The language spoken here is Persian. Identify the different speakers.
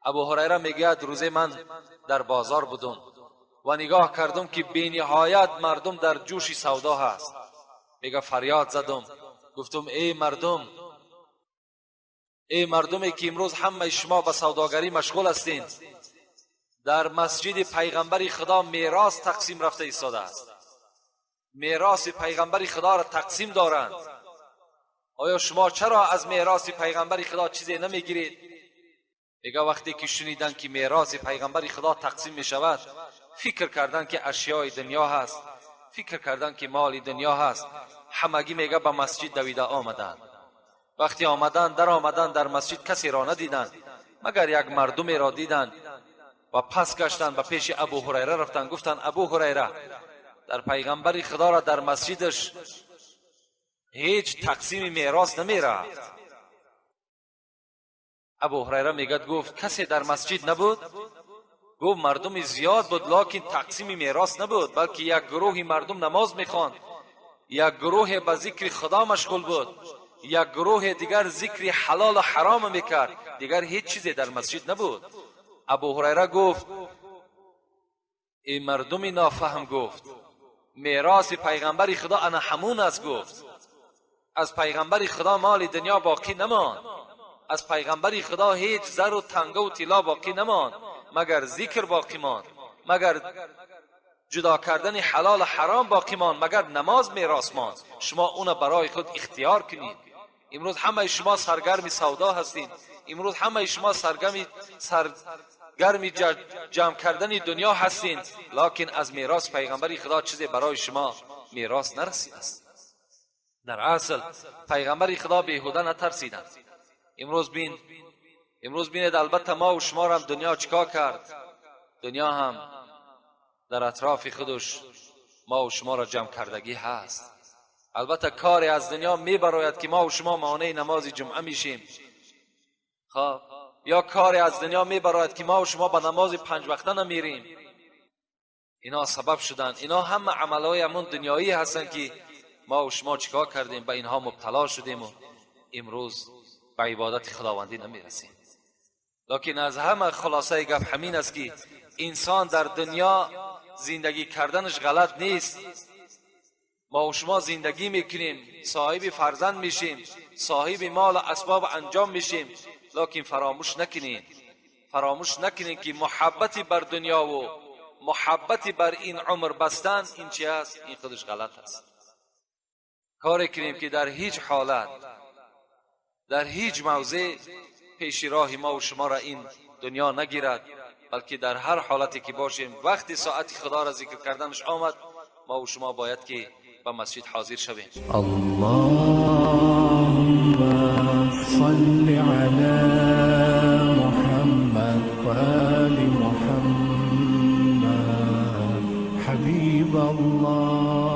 Speaker 1: ابو هریره میگوید روزه من در بازار بودم و نگاه کردم که بی نهایت مردم در جوش سودا هست. میگه فریاد زدم، گفتم ای مردمی که امروز همه شما به سوداگری مشغول هستین، در مسجد پیغمبر خدا میراث تقسیم رفته ایستاده است. میراث پیغمبر خدا را تقسیم دارند. آیا شما چرا از میراث پیغمبر خدا چیزی نمیگیرید؟ میگه وقتی که شنیدن که میراث پیغمبر خدا تقسیم می شود، فکر کردن که اشیاء دنیا هست، فکر کردن که مال دنیا هست. همگی میگه به مسجد دویده آمدند. وقتی آمدن در مسجد کسی را ندیدند مگر یک مردمی را دیدند و پس گشتند به پیش ابو هریره رفتند. گفتند ابو هریره، در پیغمبر خدا را در مسجدش هیچ تقسیم میراث نمی رفت. ابو هریره میگه گفت کسی در مسجد نبود؟ گفت مردم زیاد بود لکن تقسیم میراث نبود، بلکه یک گروه مردم نماز میخواند، یک گروه به ذکر خدا مشغول بود، یک گروه دیگر ذکر حلال و حرام میکرد، دیگر هیچ چیزی در مسجد نبود. ابو هریره گفت این مردم نافهم، گفت میراث پیغمبر خدا انا همون است. گفت از پیغمبر خدا مال دنیا باقی نماند، از پیغمبر خدا هیچ زر و تنگه و طلا باقی نماند، مگر ذکر باقی ماند، مگر جدا کردن حلال و حرام باقی ماند، مگر نماز میراث ماند. شما اون برای خود اختیار کنید. امروز همه شما سرگرم سودا هستید، امروز همه شما سرگرم جمع کردن دنیا هستید، لکن از میراث پیغمبر خدا چیزی برای شما میراث نرسیده است. در اصل پیغمبر خدا بیهوده نترسیدند. امروز بینید البته ما و شما را هم دنیا چیکار کرد؟ دنیا هم در اطراف خودش ما و شما را جمع کردگی هست. البته کاری از دنیا میبراید که ما و شما مانع نماز جمعه میشیم، خب یا کاری از دنیا میبراید که ما و شما به نماز 5 وقته نمیریم. اینا سبب شدن، اینا همه عملهای همون دنیایی هستن که ما و شما چیکار کردیم؟ به اینها مبتلا شدیم و امروز به عبادت خداوندی نمیرسیم. لکن از همه خلاصه گپ همین است که انسان در دنیا زندگی کردنش غلط نیست. ما و شما زندگی میکنیم، صاحب فرزند میشیم، صاحب مال و اسباب انجام میشیم، لکن فراموش نکنین که محبت بر دنیا و محبت بر این عمر بستن این چی است؟ این خودش غلط است. کاری کنیم که در هیچ حالت، در هیچ موضع پیش راه ما و شما را این دنیا نگیرد، بلکه در هر حالتی که باشیم وقتی ساعت خدا را ذکر کردنش آمد ما و شما باید که به مسجد حاضر شویم.
Speaker 2: اللهم صل علی محمد و آل محمد حبیب الله.